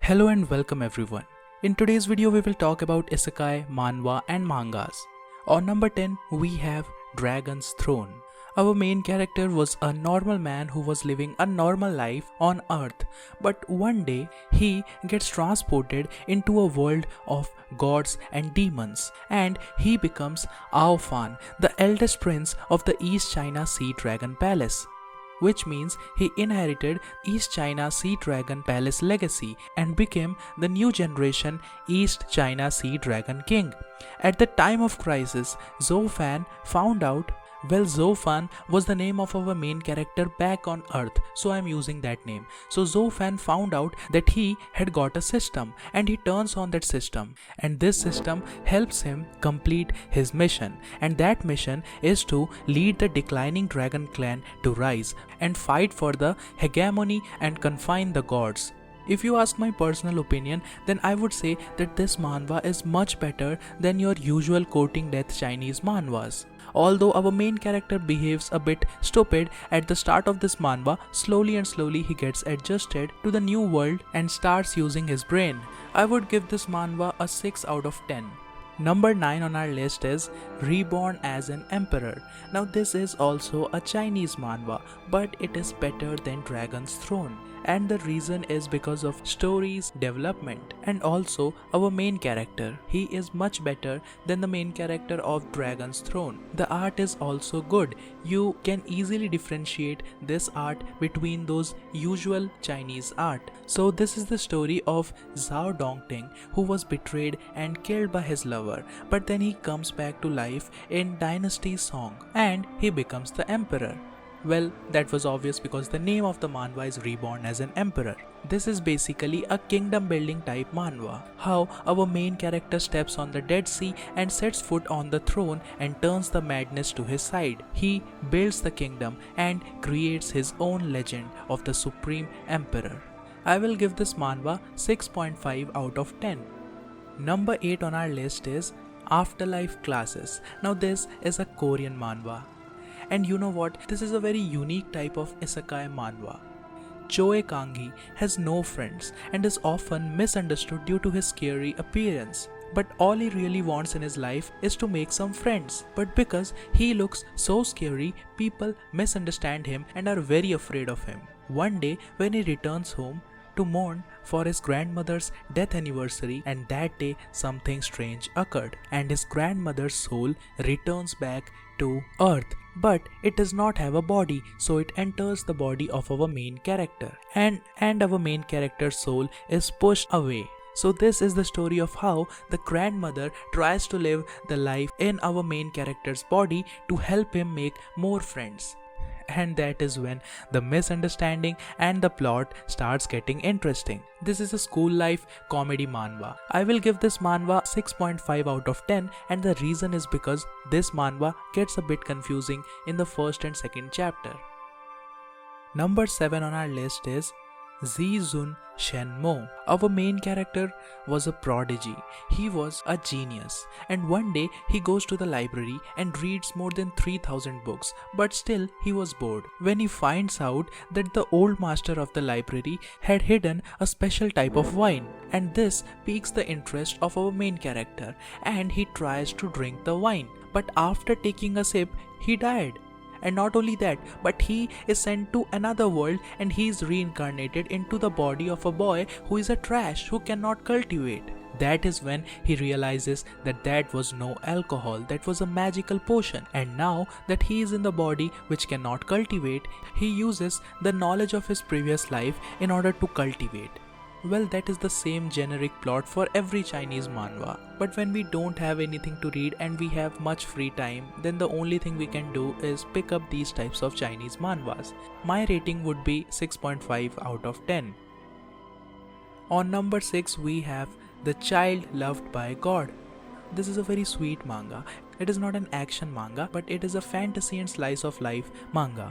Hello and welcome everyone. In today's video we will talk about Isekai, Manhwa and Mangas. On number 10 we have Dragon's Throne. Our main character was a normal man who was living a normal life on earth, but one day he gets transported into a world of gods and demons and he becomes Aofan, the eldest prince of the East China Sea Dragon Palace, which means he inherited East China Sea Dragon Palace legacy and became the new generation East China Sea Dragon King. At the time of crisis, Zhou found out. Zhou was the name of our main character back on Earth, so I am using that name. So Zhou found out that he had got a system and he turns on that system, and this system helps him complete his mission, and that mission is to lead the declining dragon clan to rise and fight for the hegemony and confine the gods. If you ask my personal opinion, then I would say that this manhwa is much better than your usual courting death Chinese manhwas. Although our main character behaves a bit stupid at the start of this manhwa, slowly he gets adjusted to the new world and starts using his brain. I would give this manhwa a 6 out of 10. Number 9 on our list is Reborn as an Emperor. Now this is also a Chinese manhwa, but it is better than Dragon's Throne. And the reason is because of story's development and also our main character. He is much better than the main character of Dragon's Throne. The art is also good. You can easily differentiate this art between those usual Chinese art. So this is the story of Zhao Dongting, who was betrayed and killed by his lover, but then he comes back to life in Dynasty Song and he becomes the emperor. Well, that was obvious because the name of the manhwa is Reborn as an Emperor. This is basically a kingdom building type manhwa. How our main character steps on the Dead Sea and sets foot on the throne and turns the madness to his side. He builds the kingdom and creates his own legend of the Supreme Emperor. I will give this manhwa 6.5 out of 10. Number 8 on our list is Afterlife Classes. Now this is a Korean manhwa. And you know what? This is a very unique type of Isekai Manhwa. Choe Kangi has no friends and is often misunderstood due to his scary appearance. But all he really wants in his life is to make some friends. But because he looks so scary, people misunderstand him and are very afraid of him. One day when he returns home to mourn for his grandmother's death anniversary, and that day something strange occurred and his grandmother's soul returns back to Earth. But it does not have a body, so it enters the body of our main character and our main character's soul is pushed away. So this is the story of how the grandmother tries to live the life in our main character's body to help him make more friends. And that is when the misunderstanding and the plot starts getting interesting. This is a school life comedy manhwa. I will give this manhwa 6.5 out of 10, and the reason is because this manhwa gets a bit confusing in the first and second chapter. Number 7 on our list is Zizun Shenmo. Our main character was a prodigy. He was a genius, and one day he goes to the library and reads more than 3000 books, but still he was bored when he finds out that the old master of the library had hidden a special type of wine, and this piques the interest of our main character and he tries to drink the wine, but after taking a sip he died. And not only that, but he is sent to another world and he is reincarnated into the body of a boy who is a trash who cannot cultivate. That is when he realizes that that was no alcohol, that was a magical potion, and now that he is in the body which cannot cultivate, he uses the knowledge of his previous life in order to cultivate. Well, that is the same generic plot for every Chinese manhwa. But when we don't have anything to read and we have much free time, then the only thing we can do is pick up these types of Chinese manhwas. My rating would be 6.5 out of 10. On number 6 we have The Child Loved by God. This is a very sweet manga. It is not an action manga, but it is a fantasy and slice of life manga.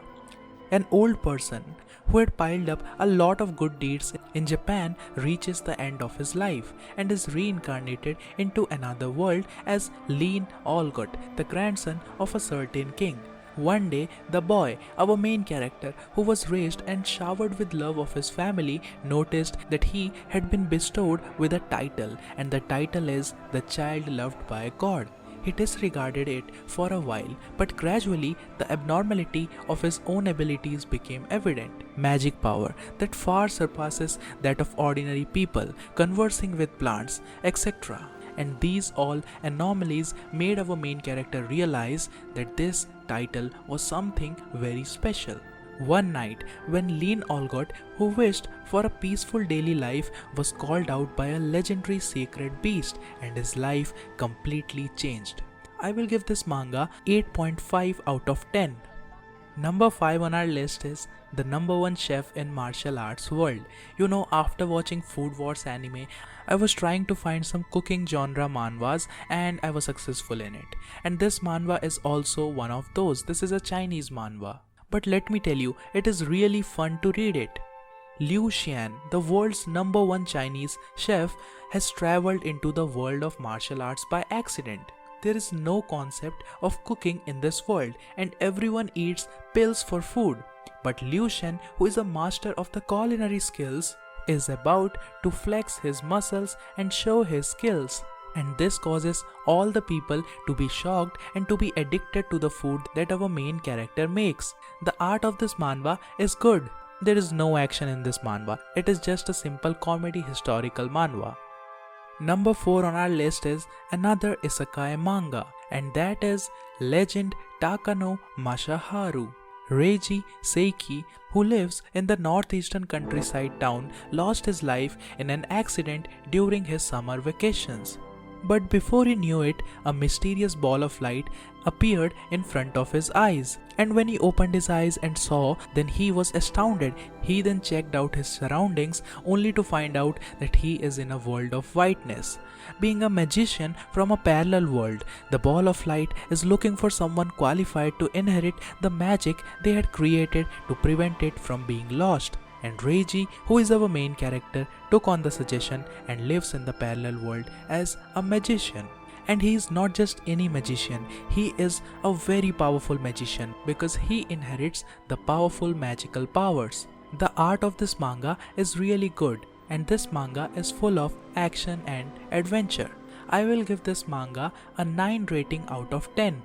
An old person who had piled up a lot of good deeds in Japan reaches the end of his life and is reincarnated into another world as Lean Allgut, the grandson of a certain king. One day, the boy, our main character, who was raised and showered with love of his family, noticed that he had been bestowed with a title, and the title is the child loved by God. He disregarded it for a while, but gradually the abnormality of his own abilities became evident. Magic power that far surpasses that of ordinary people, conversing with plants, etc. And these all anomalies made our main character realize that this title was something very special. One night, when Lean Olgot, who wished for a peaceful daily life, was called out by a legendary sacred beast, and his life completely changed. I will give this manga 8.5 out of 10. Number 5 on our list is the number one chef in martial arts world. You know, after watching Food Wars anime, I was trying to find some cooking genre manhwas and I was successful in it. And this manhwa is also one of those. This is a Chinese manhwa. But let me tell you, it is really fun to read it. Liu Xian, the world's number one Chinese chef, has traveled into the world of martial arts by accident. There is no concept of cooking in this world and everyone eats pills for food. But Liu Shen, who is a master of the culinary skills, is about to flex his muscles and show his skills. And this causes all the people to be shocked and to be addicted to the food that our main character makes. The art of this manhwa is good. There is no action in this manhwa. It is just a simple comedy historical manhwa. Number 4 on our list is another isekai manga, and that is Legend Takano Masaharu. Reiji Seiki, who lives in the northeastern countryside town, lost his life in an accident during his summer vacations. But before he knew it, a mysterious ball of light appeared in front of his eyes. And when he opened his eyes and saw, then he was astounded. He then checked out his surroundings only to find out that he is in a world of whiteness. Being a magician from a parallel world, the ball of light is looking for someone qualified to inherit the magic they had created to prevent it from being lost. And Reiji, who is our main character, took on the suggestion and lives in the parallel world as a magician. And he is not just any magician, he is a very powerful magician because he inherits the powerful magical powers. The art of this manga is really good, and this manga is full of action and adventure. I will give this manga a 9 rating out of 10.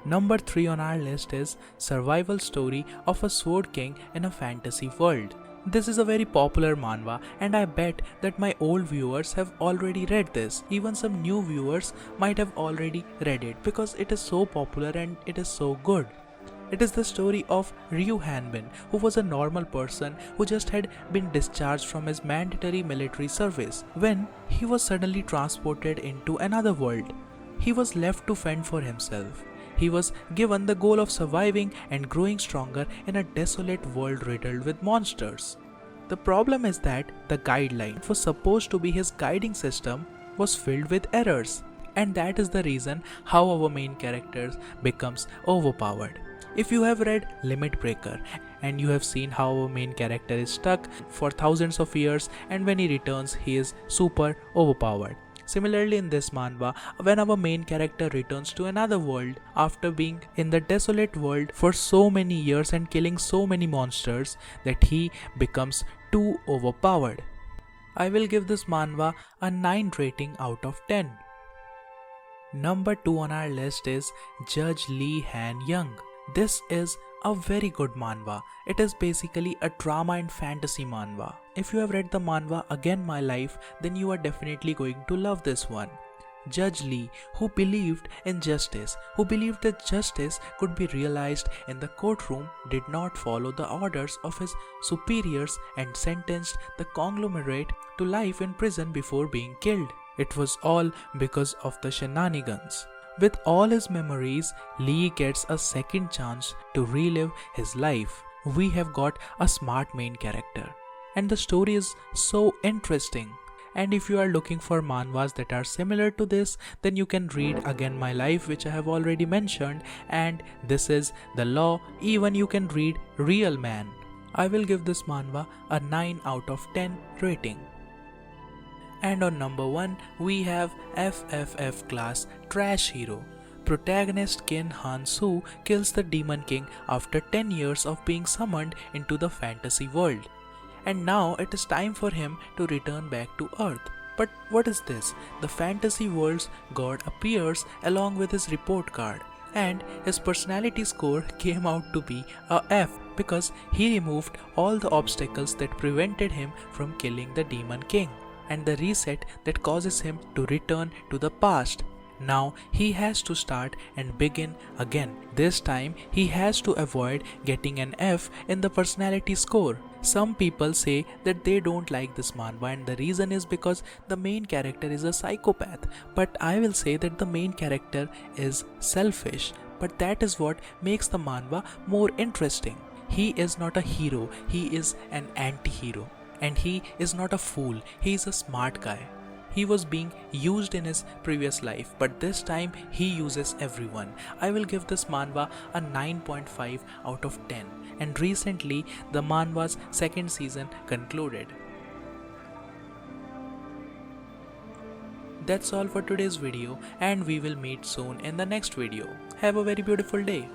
Number 3 on our list is Survival Story of a Sword King in a Fantasy World. This is a very popular manhwa and I bet that my old viewers have already read this. Even some new viewers might have already read it because it is so popular and it is so good. It is the story of Ryu Hanbin, who was a normal person who just had been discharged from his mandatory military service when he was suddenly transported into another world. He was left to fend for himself. He was given the goal of surviving and growing stronger in a desolate world riddled with monsters. The problem is that the guideline that was supposed to be his guiding system was filled with errors, and that is the reason how our main character becomes overpowered. If you have read Limit Breaker and you have seen how our main character is stuck for thousands of years and when he returns he is super overpowered. Similarly, in this manhwa, when our main character returns to another world after being in the desolate world for so many years and killing so many monsters that he becomes too overpowered. I will give this manhwa a 9 rating out of 10. Number 2 on our list is Judge Lee Han Young. This is a very good manhwa. It is basically a drama and fantasy manhwa. If you have read the manhwa Again My Life, then you are definitely going to love this one. Judge Lee, who believed in justice, who believed that justice could be realized in the courtroom, did not follow the orders of his superiors and sentenced the conglomerate to life in prison before being killed. It was all because of the shenanigans. With all his memories, Lee gets a second chance to relive his life. We have got a smart main character. And the story is so interesting. And if you are looking for manhwas that are similar to this, then you can read Again My Life, which I have already mentioned, and This Is the Law. Even you can read Real Man. I will give this manhwa a 9 out of 10 rating. And on number 1, we have FFF class Trash Hero. Protagonist Ken Han-soo kills the Demon King after 10 years of being summoned into the fantasy world. And now it is time for him to return back to Earth. But what is this? The fantasy world's god appears along with his report card, and his personality score came out to be a F because he removed all the obstacles that prevented him from killing the Demon King, and the reset that causes him to return to the past. Now he has to start and begin again. This time he has to avoid getting an F in the personality score. Some people say that they don't like this manhwa and the reason is because the main character is a psychopath. But I will say that the main character is selfish. But that is what makes the manhwa more interesting. He is not a hero, he is an anti-hero. And he is not a fool, he is a smart guy. He was being used in his previous life, but this time he uses everyone. I will give this manhwa a 9.5 out of 10. And recently, the manhwa's second season concluded. That's all for today's video, and we will meet soon in the next video. Have a very beautiful day.